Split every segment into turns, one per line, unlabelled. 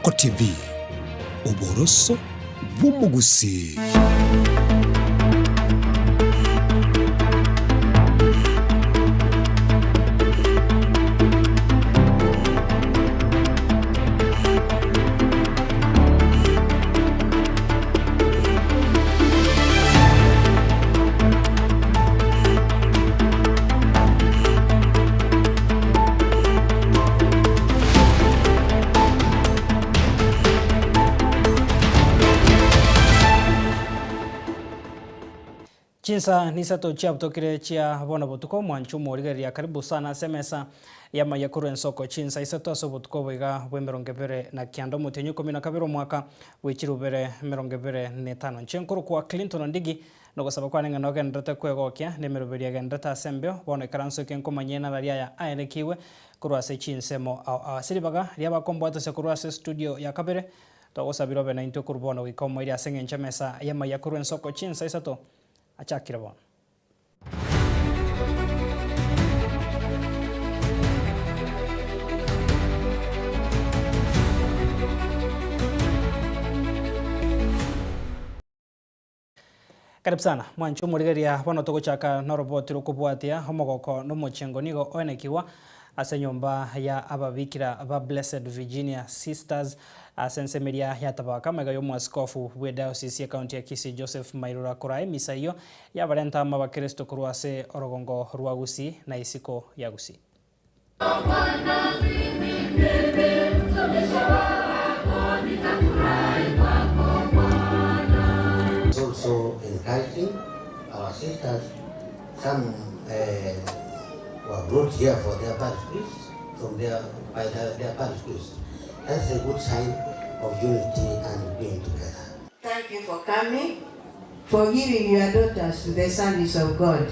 Nsoko TV, uboroso bw'umugusi.
Chinsa nisato chiabutokire chia bona botuko mwanchumo rigeria karibu sana semesa yama yakuru ensoko chinsa isato asobotuko boiga bwemerongevere na kiando mutenyo 12 mwaka wechirubere merongevere ne 5 chenkuru kwa Clinton Ndigi nogosaba kwa ninga nogendete kwegokia nemeruberi agendeta sembyo bona karanso kenko manyena raria ya aenekiwe kurwase chinsemo asiribaga riaba kombwato se kurwase studio ya kabere togosabiro bena into kurbono gikomo iria sengencha mesa yama yakuru ensoko chinsa isato achakira bona. Karibu sana mwancho murigeria bono tuguchaka no roboti rukubwatia homogoko no muchengo nigo onekiwa ase nyomba ya ababikira ba Blessed Virginia Sisters asensemeria yatabaka mega yo mwaskofu we diocese ya county ya Kisii Joseph Mairura Kurai misa iyo ya barenta mabakristo kurwase orogongo rwagusi na isiko ya gusi.
Also encouraging our sisters, some were brought here for their parish priest from their parish priest. That's a good sign of unity and being together.
Thank you for coming, for giving your daughters to the service of God.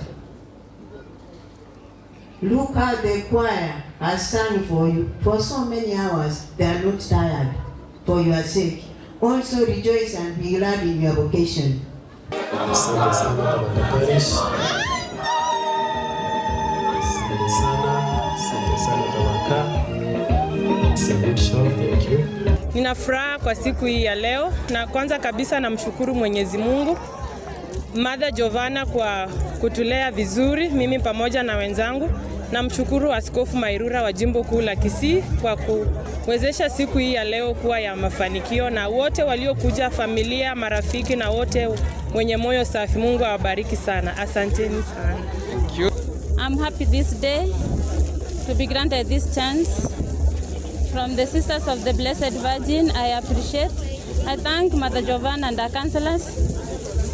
Look how the choir has sung for you for so many hours. They are not tired for your sake. Also rejoice and be glad in your vocation.
Asante sana kwa parish. Asante sana Tawaka. Thank you.
Nina furaha kwa siku hii ya leo na kwanza kabisa namshukuru Mwenyezi Mungu, Mother Jovana kwa kutulea vizuri mimi pamoja na wenzangu. Namshukuru Askofu Mairura wa Jimbo Kuu la Kisii kwa kuwezesha siku hii ya leo kuwa ya mafanikio, na wote waliokuja, familia, marafiki na wote wenye moyo safi. Mungu awabariki sana. Asanteni sana.
Thank you. I'm happy this day to be granted this chance from the Sisters of the Blessed Virgin. I appreciate. I thank Mother Jovana and our counselors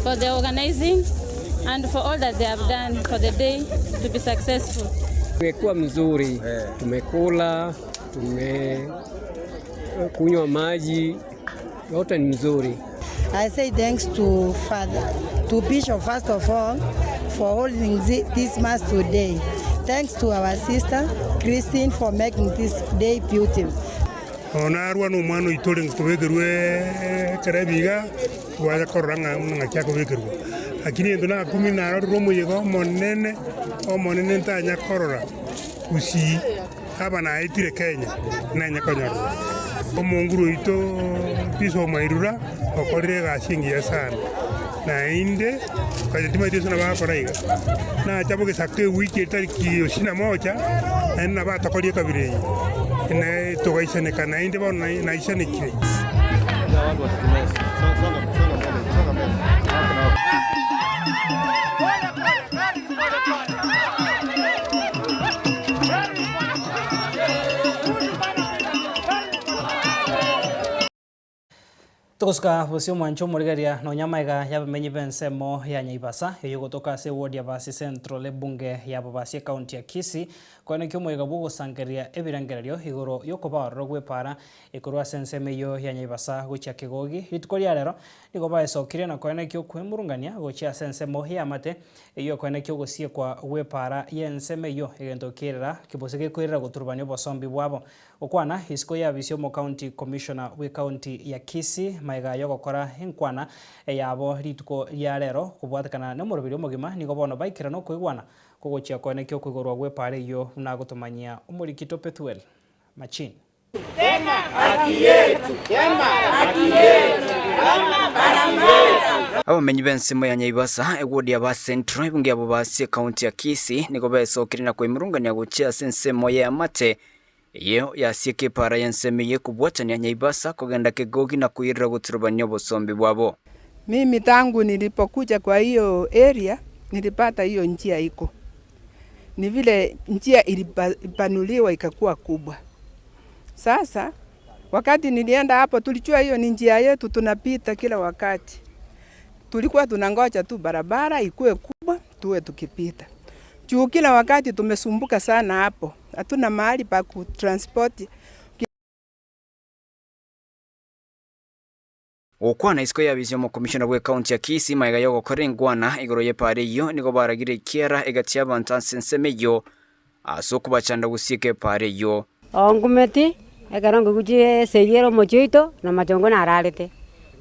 for the organizing and for all that they have done for the day to be successful.
Tumekuwa mzuri, tumekula, tumekunywa maji, yote ni mzuri.
I say thanks to Father, to Bishop first of all, for holding this mass today. Thanks to our sister Christine for making this day beautiful.
Onarwa no mano itore ngwegerwe kerebiga waja koranga ngachako wegerwe. Lakini ndona 10 romo yego monene ntanya korora usi abana itire Kenya na nyakonyoro. Omonguru ito Bishop Mairura okorire gashingiya sana. Na inde kajitima ito sana bakoraiga na chabo ke sakke wiki tariki 21 na batakorie kabire na togaisane kana inde bona na isane kire.
Toska bosio mwancho murigeria no nyamaiga yabamenyi bensemo ya Nyaibasa yogotoka se ward ya Basi Central bunge ya Basi county ya Kisii kone kyo moiga bugo sangeria ebirangererio igoro yokoba rogwe para ikorwa senseme yo ya Nyaibasa gocha kegogi ritkoria rero igoba esokire na kone kyo kwemurungania gocha sensemo ya mate iyo kone kyo gosie kwa we para yenseme yo egento kirera kibosege kwirera goturbanyo bosombi bwabo okwana isiko ya Visio mo county commissioner we county ya Kisii maiga yogokora hinkwana yabo rituko ya rero kubwatakana na murubiri omugima nigo bono baikira no kwigwana kugochia kone kyo kwigorwa gwe pare yo na gutumanyia umurikito Pethuel Machin.
Tena haki yetu. Tena haki yetu. Kama barabara.
Abamenyi b'ensemo ya Nyaibasa egwodi ya ba Central bungi abo basi county ya Kisii niko besokiri na kwimurungania gucia ensemo ya mate iyo yasieke para yensemiye kubwatania Nyaibasa kugenda Kigogi na kuirira guturubania bosombi bwabo.
Mimi tangu nilipokuja kwa hiyo area nilipata hiyo njia iko. Ni vile njia ilipanuliwa ikakuwa kubwa. Sasa wakati nilienda hapo tulijua hiyo ni njia yetu tunapita kila wakati. Tulikuwa tunangoja tu barabara ikuwe kubwa tuwe tukipita. Juu kila wakati tumesumbuka sana hapo. Hatuna mahali pa kutransport.
Okwana isko ya vision commissioner we county ya Kisii maiga yogo korengwana igoro ye pare yo niko baragire kiera egatia bantanse nsemeyo asoko bachanda gusike pare yo
ongumeti ekarongo gujie seyero mochito na majongo na ararete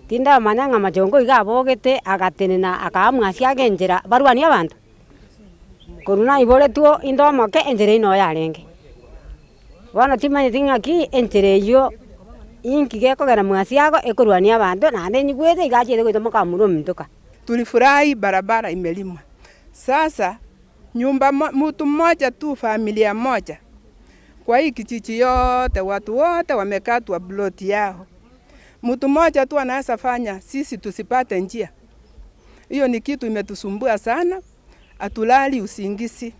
tinda manyanga majongo igabogete agatenena akamwasi agenjera barwani abantu koruna ibole tuo indoma ke enjere ino yarenge wana timanye tingaki enjere yo inki geko gara mwasi yago ekorwania abantu na ndenyi gwete igachire gwito mukamuro mtuka.
Tulifurahi barabara imelimwa. Sasa nyumba mtu mmoja tu familia moja. Kwa hii kijiji yote watu wote wamekatwa plot yao. Mtu mmoja tu anaweza fanya sisi tusipate njia. Hiyo ni kitu imetusumbua sana. Atulali usingizi.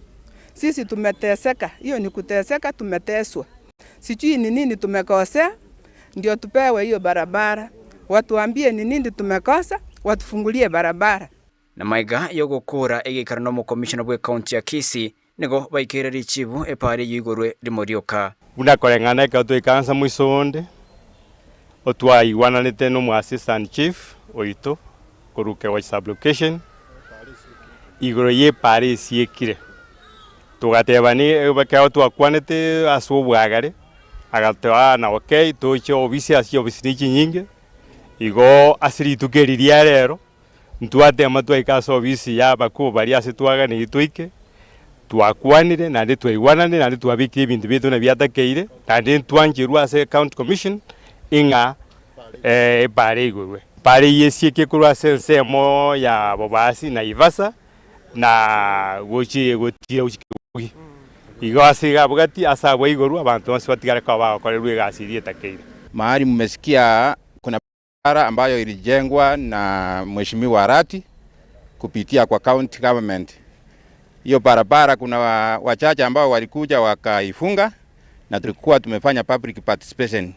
Sisi tumeteseka. Hiyo ni kuteseka tumeteswa. Sijui ni nini tumekosea. Ndio tupewe hiyo barabara. Watuambie ni nini tumekosa, watufungulie barabara.
Na maiga yogo kura egikarano mu commissioner we county ya Kisii nigo baikireri chibu epare yigorwe rimorioka.
Buna korengana ka to ikansa muisonde. Otwa iwananete no mu assistant chief oito koruke wa sublocation. Igoro ye pare siekire. Tugatebani bakao twakwanete asobwagare. Agatoa na okay tocho obisi asio obisi nyingi igo asiri tukeriria rero ntwate amatwa ikaso obisi ya bako bari ase twaga ni twike twakwanire na ndi twaiwanane na ndi twabiki ibintu bitu na byatakeire na ndi twanjirwa ase county commission inga bare igurwe bare yesieke kurwa sensemo ya bobasi na Ivasa na gochi uchi igo asiga bugati asabwa igoru abantu bose batigara kwa bakorerwe gasiri etakeire.
Mahali mmesikia kuna barabara ambayo ilijengwa na Mheshimiwa Arati kupitia kwa county government. Hiyo barabara kuna wachache ambao walikuja wakaifunga na tulikuwa tumefanya public participation.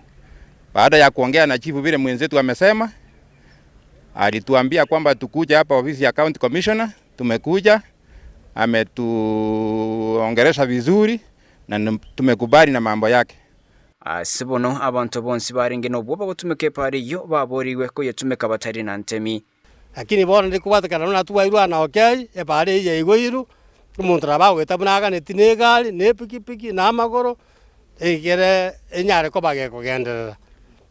Baada ya kuongea na chifu vile mwenzetu amesema, alituambia kwamba tukuja hapa ofisi ya county commissioner, tumekuja ametuongeresha vizuri na tumekubali na mambo yake.
Asibono abantu bonsi baringe no bwo bagutumike pari yo baboriwe ko yatumeka batari na ntemi.
Lakini bona ndikubatakana na tuwairwa na okay e pari ye igoiru umuntu rabago etabuna ne tinegali ne pikipiki na magoro egere enyare ko bageko genderera.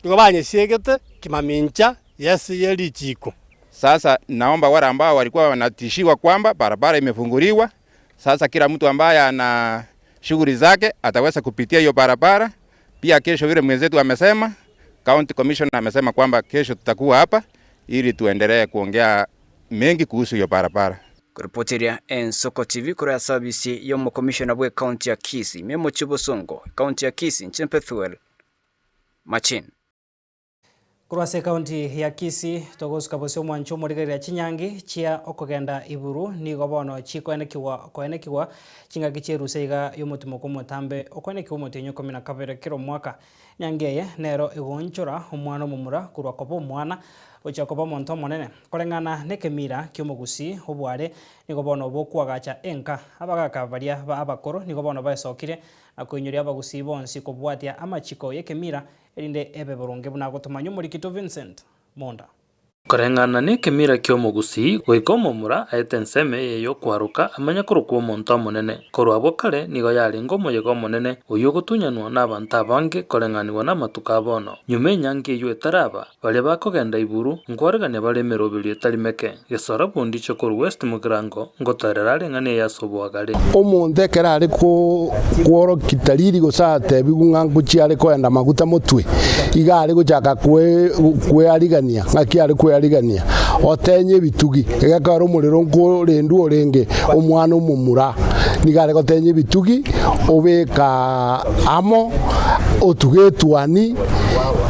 Ngo banye siegete kimamincha yesi yeli chiko.
Sasa naomba wale ambao walikuwa wanatishiwa kwamba barabara imefunguliwa, sasa kila mtu ambaye ana shughuli zake ataweza kupitia hiyo barabara. Pia kesho vile mwenzetu amesema, county commissioner amesema kwamba kesho tutakuwa hapa ili tuendelee kuongea mengi kuhusu hiyo barabara.
Kuripotiria Ensoko TV kura service yo mu commissioner we county ya Kisii Memo Chibosongo county ya Kisii Nchempethuel Machin.
Kurwase county ya Kisii togosuka bose mwancho murigerera Chinyangi chia okogenda iburu ni gobono chikoenekiwa chingagi cheruseiga yomutumo komutambe okwenekiwa mutenyo 12 kiro mwaka nyangeye nero igonchora omwana omumura kurwa kobo omwana ochakoba monto monene korengana nekemira kyomugusi obware ni gobono bokwagacha enka abagaka baria abakoro ni gobono baesokire akoinyoria abagusi bonsi kobwatia amachiko yekemira erinde ebe burunge buna gotumanya Murikito Vincent Monda.
Korengana ni kimira kyo mugusi goikomo mura aete nseme yeyo kwaruka amanya kurukwo monto monene korwabo kale nigo yali ngomo yego monene uyu gutunyanwa n'abantu abange korenganiwa n'amatuka bono nyume nyange yu etaraba bale bakogenda iburu ngwaregane bale merobiri etalimeke gesora bundi cyo ku West Mugirango ngotarera rengane yasobwagale
omuntu ekera ari kworo kitariri gosate bigunga nguciare kwenda maguta mutwe igari guchaka kwe arigania ngaki ari kwe arigania otenye bitugi egakaro umuriro ngo rendu orenge omwana umumura nigare gotenye bitugi obeka amo otugetwani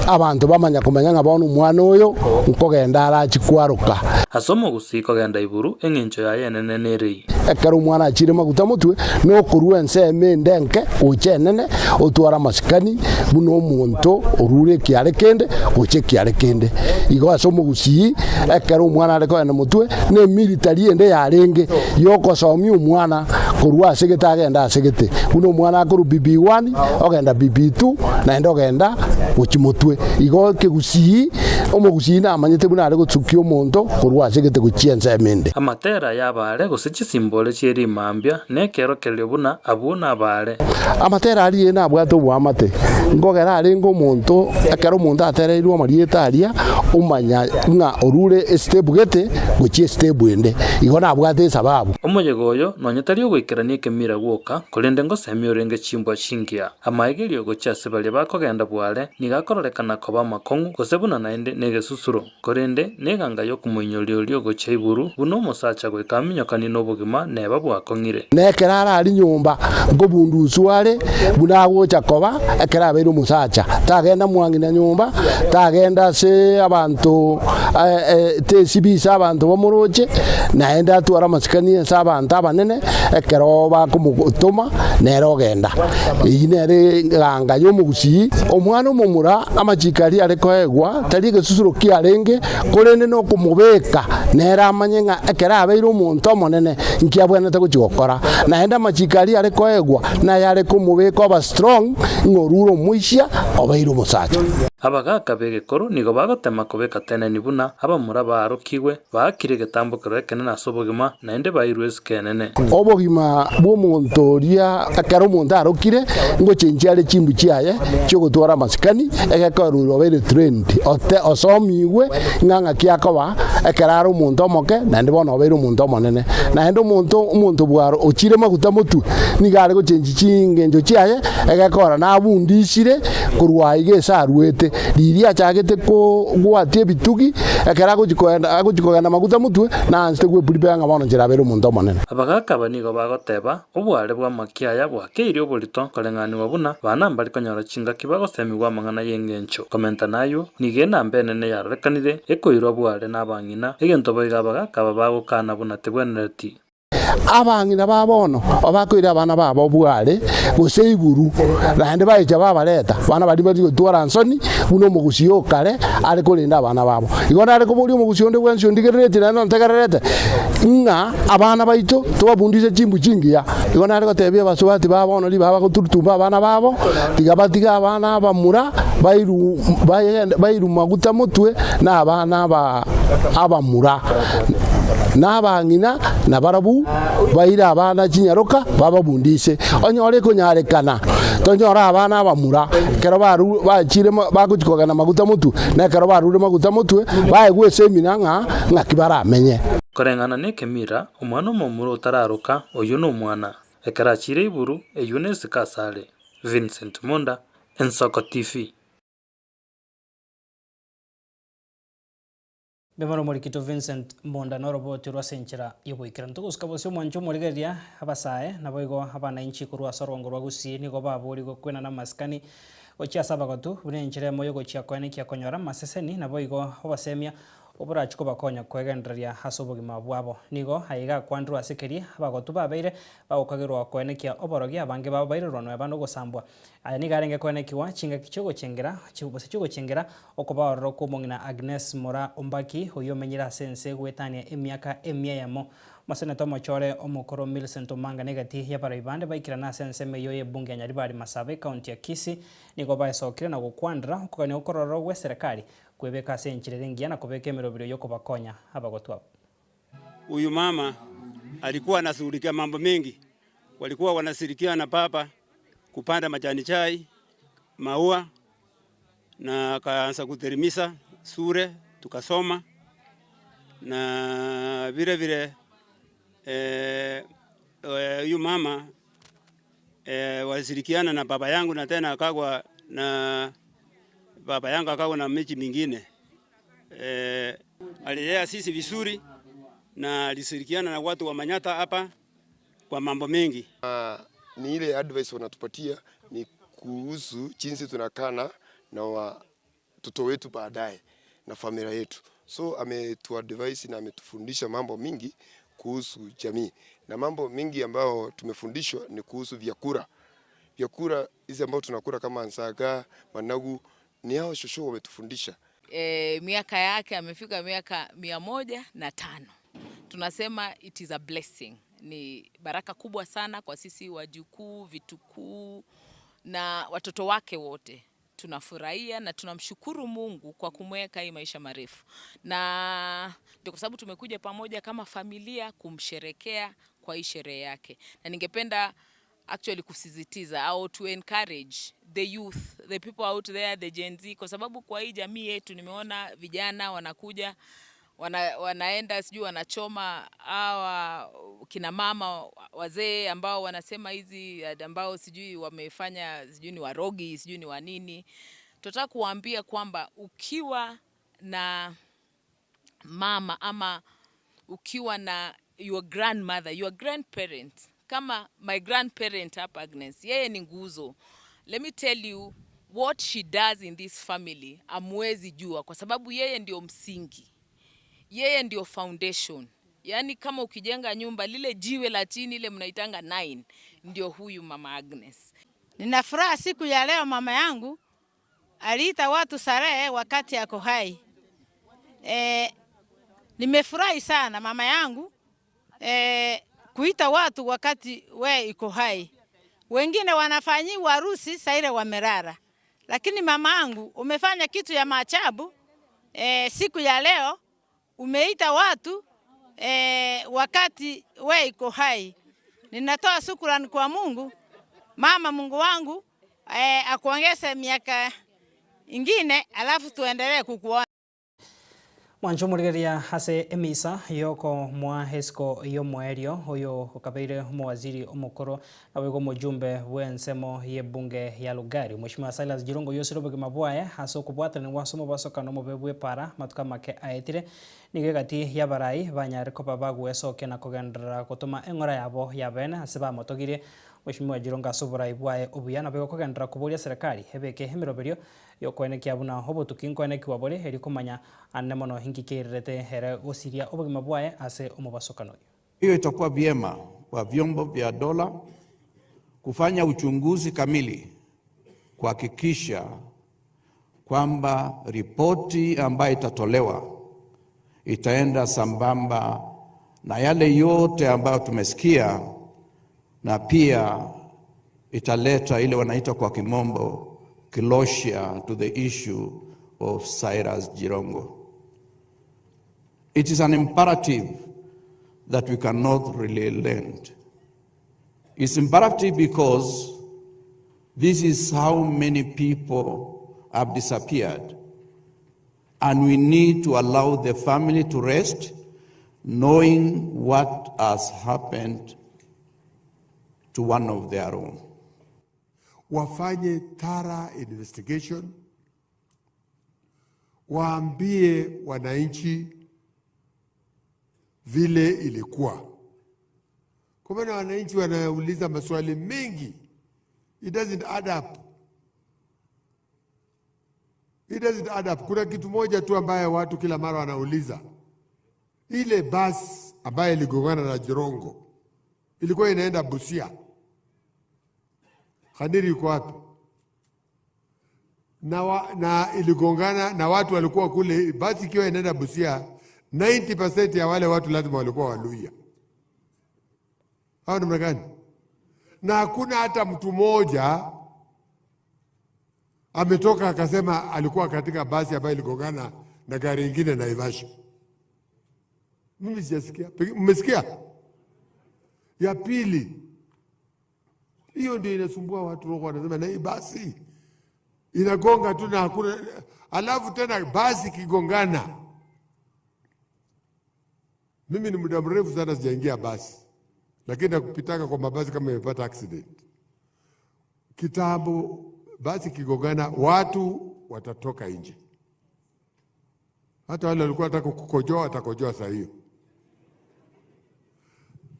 abantu bamanya kumenya ngabona umwana oyo nkogenda arachi kwaruka
asomo gusiko genda iburu engencho ya yenene neri
ekaro umwana achire maguta mutwe no kurwa nseme ndenke uchenene otwara masikani buno omuntu orure kiare kende uche kiare kende igo asomo gusi ekaro umwana areko ene mutwe ne military ende yarenge yoko somi umwana kurwa asegeta agenda asegete buno umwana akuru BB1 ogenda BB2 na endo ogenda uchimutwe igo kegusi omugusi na amanyete buna ari gutsukia omuntu kurwa asegete guchienza emende
amatera yabare gusichisimbole chiri mambya nekero kelyo buna abuna bare
amatera ari ena abwato bwamate ngogera ari ngo omuntu ekero omuntu atereirwo marieta aria umanya nga orure step gete guchie step ende igo na abwate sababu
omoyegoyo nonyetari ogwikirania ekemira gwoka kolende ngo semi orenge chimbwa chingia amaegerio gochase bale bakogenda bware nigakororekana koba makongu gosebuna naende negesusuro korende neganga yo kumuinyorio gocha iburu buno musacha gwekaminyokani n'obugima neba bwakongire
nekerara ari nyumba ngo bundu sware bunago chakoba ekera bero musacha tagenda mwangina nyumba tagenda se abantu te sibisa abantu bomuroche naenda twara masikani sabantu abanene ekero bakumutuma nerogenda inere ganga yo mugusi omwana omumura amachikari areko egwa tari gesusuro kiarenge korende no kumubeka nera amanyenga ekera abeiro omuntu omonene nkiabwenete guchigokora naenda machikari areko egwa na yare kumubeka aba strong ngoruro muishia obeiro musacha
abagaka begekoro nigo bagotema kobeka tene nibuna abamura barukiwe bakire getambo kerekene nasobogima naende bairwes kenene
obogima bw'omuntu ria akaro omuntu arokire ngo chenchiare chimbu chiaye cyo gutwara masikani egekoruro bere trend ote osomiwe nganga kiakoba ekeraro omuntu omoke naende bono bere omuntu omonene naende omuntu bwaro ochire maguta mutu nigare gochenchi chingenjo chiaye egekora nabundishire kurwaige sarwete riria chagete ko gwatie bitugi ekera gukikoenda maguta mutwe na anste gwe pulipanga bono njira bero omuntu omonene
abagaka banigo bagoteba obware bwa makiaya bwakeire oborito korengani wabuna bana mbali konyora chinga kibagosemi bwa mangana yengencho komenta nayo nigena mbenene yarekanire ekoirwa bware nabangina egento baiga abagaka babagokana buna tebwenereti
abangina babono abakoira abana babo bware goseiburu naende baija babareta bana bari bari gutwara nsoni buno mugusiyo kare ari kurinda abana babo igona ari kuburi mugusiyo ndi bwensi ndigerete na ntegerete nga abana baito tubabundise chimbu chingia igona ari gotebia basubati babono ri baba guturutumba abana babo tigabatiga abana bamura bairu maguta mutwe na abana abamura n'abangina na barabu baira abana kinyaroka bababundise onyore kunyarekana tonyora abana bamura kero baru bachire bagukikogana maguta mutu na kero barure maguta mutwe baegwe semina nga kibara amenye
korengana nekemira omwana omumuro utararuka oyu no mwana ekarachire iburu eyunes kasale Vincent Munda Ensoko TV.
Bemaro morikito Vincent Monda no roboti rwasenchera yobwikira ntuguska bose mwancho morigeria abasae naboigo abana inchi kurwa sorongo rwagusi nigo baburi go kwena na maskani ochia sabagatu bunenchire moyo go chia kwene kia konyora maseseni naboigo obasemia oburachuko bakonya kwegenderia hasobogima bwabo nigo haiga kwandru asekeria abagotu babeire bagokagirwa kwenekia oborogia abange babaire rono abano gosambwa aya nigarenge kwenekiwa chinga kichogo chengera chibose chigo chengera okobaroro kumongina Agnes Mora Ombaki oyo menyira sense gwetania emiaka emia yamo Maseneta Mochore omukoro Millicent Omanga negati ya paraibande baikirana senseme yoye bunge ya Nyaribari Masabe kaunti ya Kisii niko baesokire na gukwandira kugania ukororo gwe serikali kwebeka senchirengia na kubeka emirobiro yo kubakonya abagotwa.
Huyu mama alikuwa anashughulikia mambo mengi. Walikuwa wanashirikiana na papa kupanda majani chai, maua na akaanza kuterimisa sure tukasoma na vile vile huyu mama walishirikiana na baba yangu na tena akagwa na baba yangu akagwa na miji mingine. Alilea sisi vizuri na alishirikiana na watu wa Manyata hapa kwa mambo mengi.
Ni ile advice wanatupatia ni kuhusu jinsi tunakana na watoto wetu baadaye na familia yetu. So ametuadvise na ametufundisha mambo mingi kuhusu jamii. Na mambo mingi ambayo tumefundishwa ni kuhusu vyakula. Vyakula hizi ambao tunakula kama nsaga, managu ni hao shosho wametufundisha.
Miaka yake amefika miaka 105. Tunasema it is a blessing. Ni baraka kubwa sana kwa sisi wajukuu, vitukuu na watoto wake wote. Tunafurahia na tunamshukuru Mungu kwa kumweka hii maisha marefu. Na ndio kwa sababu tumekuja pamoja kama familia kumsherekea kwa hii sherehe yake. Na ningependa actually kusisitiza au to encourage the youth, the people out there, the Gen Z, kwa sababu kwa hii jamii yetu nimeona vijana wanakuja wanaenda sijui wanachoma hawa kina mama wazee ambao wanasema hizi ambao sijui wamefanya sijui ni warogi sijui ni wanini. Tunataka kuambia kwamba ukiwa na mama ama ukiwa na your grandmother, your grandparent, kama my grandparent hapa Agnes, yeye ni nguzo. Let me tell you what she does in this family, amwezi jua kwa sababu yeye ndio msingi. Yeye ndio foundation. Yaani kama ukijenga nyumba lile jiwe la chini ile mnaitanga 9 ndio huyu mama Agnes.
Ninafuraha siku ya leo mama yangu aliita watu starehe wakati yako hai. Nimefurahi sana mama yangu kuita watu wakati we iko hai. Wengine wanafanyiwa harusi saire wamerara. Lakini mama yangu umefanya kitu ya maajabu. Siku ya leo umeita watu wakati we iko hai. Ninatoa shukrani kwa Mungu. Mama Mungu wangu akuongeze miaka ingine alafu tuendelee kukuona.
Mwancho murigeria hase emisa yoko mwa hesko yo mwerio oyo okabeire mwaziri omukoro awego mujumbe wensemo ye bunge ya Lugari Mheshimiwa Silas Jirongo yosirobe mabwaye haso kubwatana wasomo basoka no mubebwe para matuka make aetire nigegati ya barai banyare kopa bagwesoke na kugendera gutuma engora yabo yabene aseba motogire Mheshimiwa Jirongo asubura ibwaye obuyana bego kugendera kuburia serikali hebeke hemiroberio yokwene kiabuna hobotukin kwene kiwabore heri kumanya anemono hingikirete here gosiria obugima bwaye ase omubasokano.
Hiyo itakuwa vyema kwa vyombo vya dola kufanya uchunguzi kamili kuhakikisha kwamba ripoti ambayo itatolewa itaenda sambamba na yale yote ambayo tumesikia, na pia italeta ile wanaita kwa kimombo closure to the issue of Cyrus Jirongo. It is an imperative that we cannot relent. It's imperative because this is how many people have disappeared, and we need to allow the family to rest, knowing what has happened to one of their own.
Wafanye thorough investigation, waambie wananchi vile ilikuwa. Kwa maana wananchi wanauliza maswali mengi. It doesn't add up. It doesn't add up. Kuna kitu moja tu ambaye watu kila mara wanauliza. Ile bus ambaye iligongana na Jirongo ilikuwa inaenda Busia. Khandiri yuko wapi? Na iligongana na watu walikuwa kule, basi ikiwa inaenda Busia, 90% ya wale watu lazima walikuwa Waluhya. Au namna gani? Na hakuna hata mtu mmoja ametoka akasema alikuwa katika basi ambayo iligongana na gari nyingine na Naivasha. Mimi sijasikia. Mmesikia? Ya pili, hiyo ndio inasumbua watu roho, wanasema na hii basi inagonga tu na hakuna, alafu tena basi kigongana. Mimi ni muda mrefu sana sijaingia basi, lakini nakupitaka kwa mabasi kama imepata accident. Kitambo basi kigongana, watu watatoka nje. Hata wale walikuwa wataka kukojoa watakojoa saa hiyo.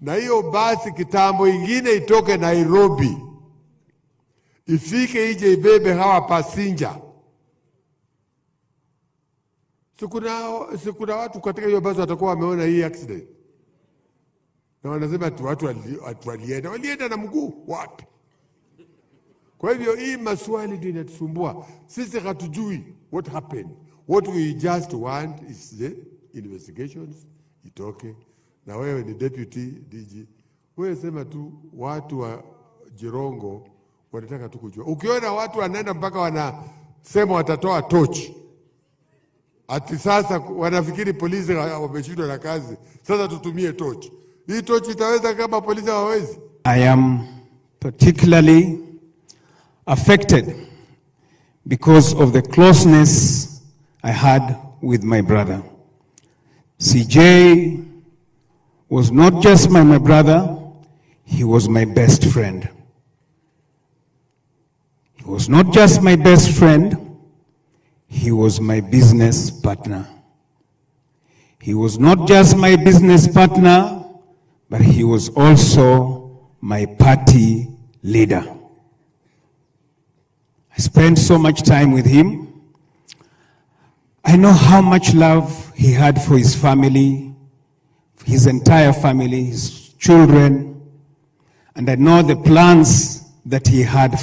Na hiyo basi kitambo ingine itoke Nairobi, ifike ije ibebe hawa passenger. Sikuna watu katika hiyo basi watakuwa wameona hii accident. Na wanasema watu walienda na mguu wapi? Kwa hivyo hii maswali ndio inatusumbua. Sisi hatujui what happened. What we just want is the investigations itoke. Na wewe ni deputy DG. Wewe sema tu watu wa Jirongo wanataka tu kujua. Ukiona watu wanaenda mpaka wanasema watatoa tochi, ati sasa wanafikiri polisi wameshindwa na kazi, sasa tutumie tochi. Hii tochi itaweza kama polisi hawawezi?
I am particularly affected because of the closeness I had with my brother. CJ was not just my brother, he was my best friend. He was not just my best friend, he was my business partner. He was not just my business partner, but he was also my party leader. I spent so much time with him. I know how much love he had for his family, his entire family, his children, and I know the plans that he had.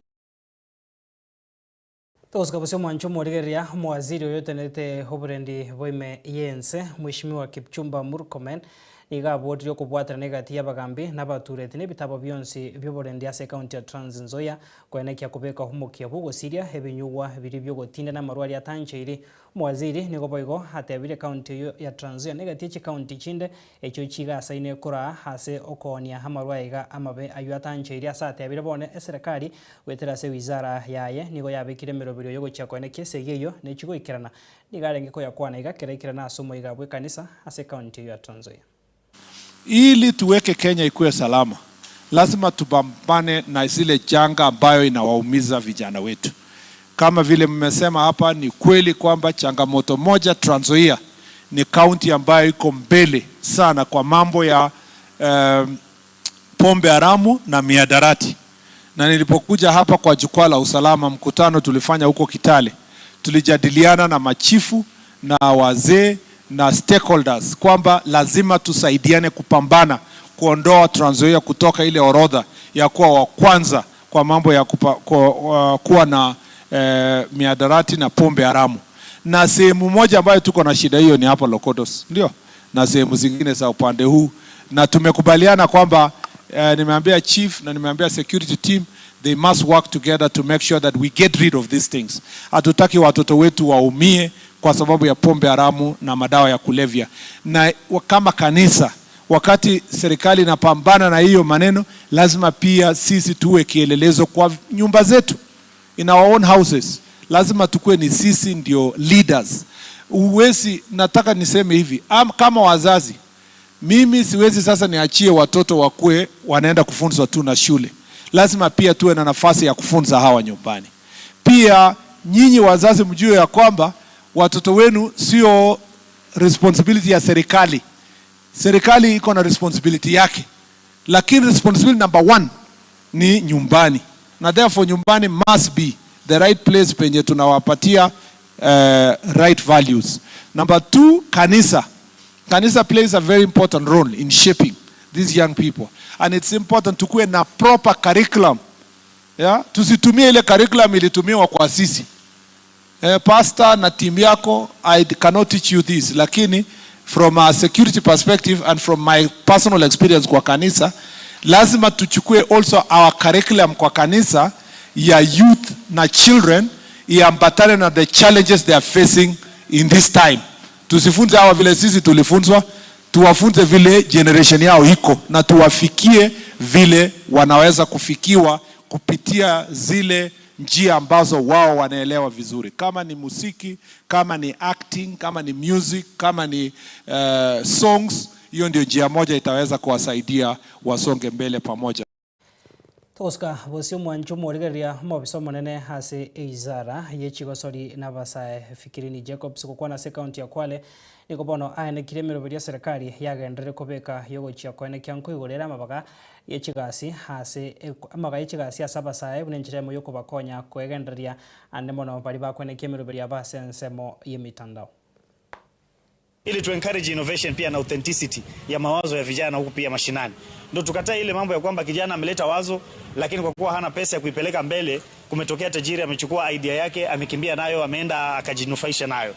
Toskabusio mwancho mwarigeria mwaziri oyotenete oburendi boime yense Mheshimiwa Kipchumba Murkomen igabwotirio kubwatana gati y'abagambi n'abaturete n'ebitabo byonsi by'oburendi ase county ya Trans Nzoia kwenekia kubeka humukia bugosiria ebinyugwa biri byogotinda n'amarwari atancheiri mwaziri nigo boigo atebire county ya Trans Nzoia negati echi county chinde echo chigasa ine kora hase okonia amarwaiga amabe ayu atancheiri asa atebire bone eserikali wetera se wizara yaye nigo yabikire mirobiro yogo cha kwenekia segeyo nechigo ikirana nigarenge ko yakwana igakerekira asomo igabwe kanisa ase county ya Trans Nzoia.
Ili tuweke Kenya ikuwe salama, lazima tupambane na zile janga ambayo inawaumiza vijana wetu. Kama vile mmesema hapa, ni kweli kwamba changamoto moja Trans Nzoia ni county ambayo iko mbele sana kwa mambo ya pombe haramu na miadarati. Na nilipokuja hapa kwa jukwaa la usalama, mkutano tulifanya huko Kitale, tulijadiliana na machifu na wazee na stakeholders kwamba lazima tusaidiane kupambana kuondoa Trans Nzoia kutoka ile orodha ya kuwa wa kwanza kwa mambo ya kuwa na miadarati na pombe haramu. Na sehemu moja ambayo tuko na shida hiyo ni hapa Lokodos, ndio, na sehemu zingine za upande huu, na tumekubaliana kwamba nimeambia chief na nimeambia security team they must work together to make sure that we get rid of these things. Hatutaki watoto wetu waumie kwa sababu ya pombe haramu na madawa ya kulevya. Na kama kanisa, wakati serikali inapambana na hiyo maneno, lazima pia sisi tuwe kielelezo kwa nyumba zetu, in our own houses. Lazima tukue ni sisi ndio leaders. Uwezi, nataka niseme hivi, kama wazazi, mimi siwezi sasa niachie watoto wakue wanaenda kufunzwa tu na shule. Lazima pia tuwe na nafasi ya kufunza hawa nyumbani. Pia nyinyi wazazi mjue ya kwamba watoto wenu sio responsibility ya serikali. Serikali iko na responsibility yake, lakini responsibility number 1 ni nyumbani. Na therefore nyumbani must be the right place penye tunawapatia right values. Number 2, kanisa. Kanisa plays a very important role in shaping these young people, and it's important to kuwe na proper curriculum. Yeah? Tusitumie ile curriculum ilitumiwa kwa sisi. Pastor na team yako, I cannot teach you this, lakini from a security perspective and from my personal experience kwa kanisa, Lazima tuchukue also our curriculum kwa kanisa ya youth na children iambatane na the challenges they are facing in this time. Tusifunze hawa vile sisi tulifunzwa, tuwafunze vile generation yao iko, na tuwafikie vile wanaweza kufikiwa kupitia zile njia ambazo wao wanaelewa vizuri, kama ni musiki, kama ni acting, kama ni music, kama ni songs. Hiyo ndio njia moja itaweza kuwasaidia wasonge mbele pamoja.
Toska bosio mwancho morigeria mobiso monene hase eizara yechigosori nabasae Fikirini Jacobs kokwa na county ya Kwale niko bono aene kiremero beria serikali yagendere kobeka yogochia kwene kyanko igorera mabaga yechigasi hase amaga yechigasi asabasae bunenjire mu yoko bakonya kwegenderia ande mono bari bakwene kiremero beria basensemo yemitandao
ili tu encourage innovation pia na authenticity ya mawazo ya vijana huku pia mashinani. Ndio tukataa ile mambo ya kwamba kijana ameleta wazo lakini kwa kuwa hana pesa ya kuipeleka mbele, kumetokea tajiri amechukua idea yake, amekimbia nayo, ameenda akajinufaisha nayo.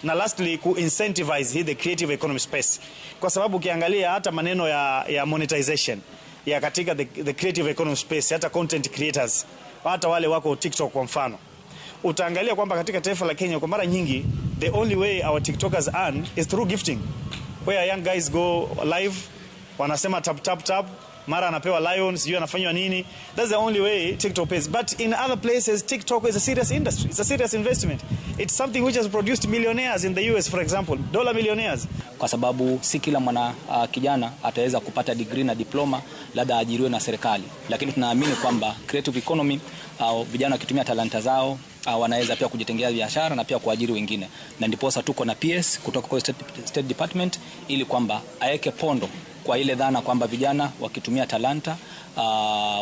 Na lastly, ku incentivize the creative economy space. Kwa sababu ukiangalia hata maneno ya monetization ya katika the creative economy space, hata content creators, hata wale wako TikTok kwa mfano, utaangalia kwamba katika taifa la Kenya kwa mara nyingi the only way our TikTokers earn is through gifting, where young guys go live, wanasema tap tap tap, mara anapewa lions, sijui anafanywa nini. That's the only way TikTok pays. But in other places, TikTok is a serious industry. It's a serious investment. It's something which has produced millionaires in the US, for example, dollar millionaires.
Kwa sababu si kila mwana kijana ataweza kupata degree na diploma labda ajiriwe na serikali, lakini tunaamini kwamba creative economy vijana wakitumia talanta zao wanaweza pia kujitengea biashara na pia kuajiri wengine, na ndiposa tuko na PS kutoka kwa State Department ili kwamba aweke pondo kwa ile dhana kwamba vijana wakitumia talanta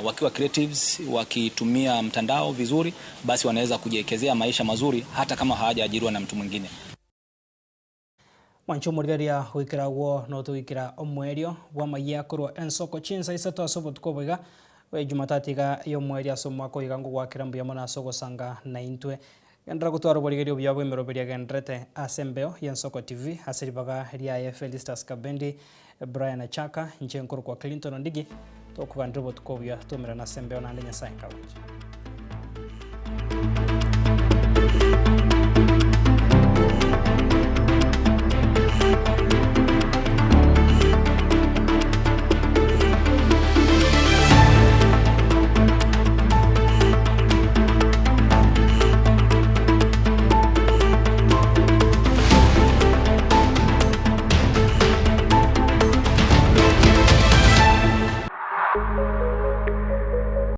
wakiwa creatives, wakitumia mtandao vizuri, basi wanaweza kujiwekezea maisha mazuri hata kama hawajaajiriwa na mtu mwingine.
Mwancho morigeria wikira wo no tuikira omwerio wa maiya kurwa ensoko chinsa isato asobot koboiga we Jumatatiga yo mweri asomwa ko igango gwakira mbuya mona sogo sanga na intwe endra gutwara borigerio bya bwe meroberia gendrete asembeo yensoko TV hasiribaga ria Felistas Kabendi Brian Achaka nchenkuru kwa Clinton Ndigi to kugandrobo tukobya tumira na sembeo na ndenya sainka.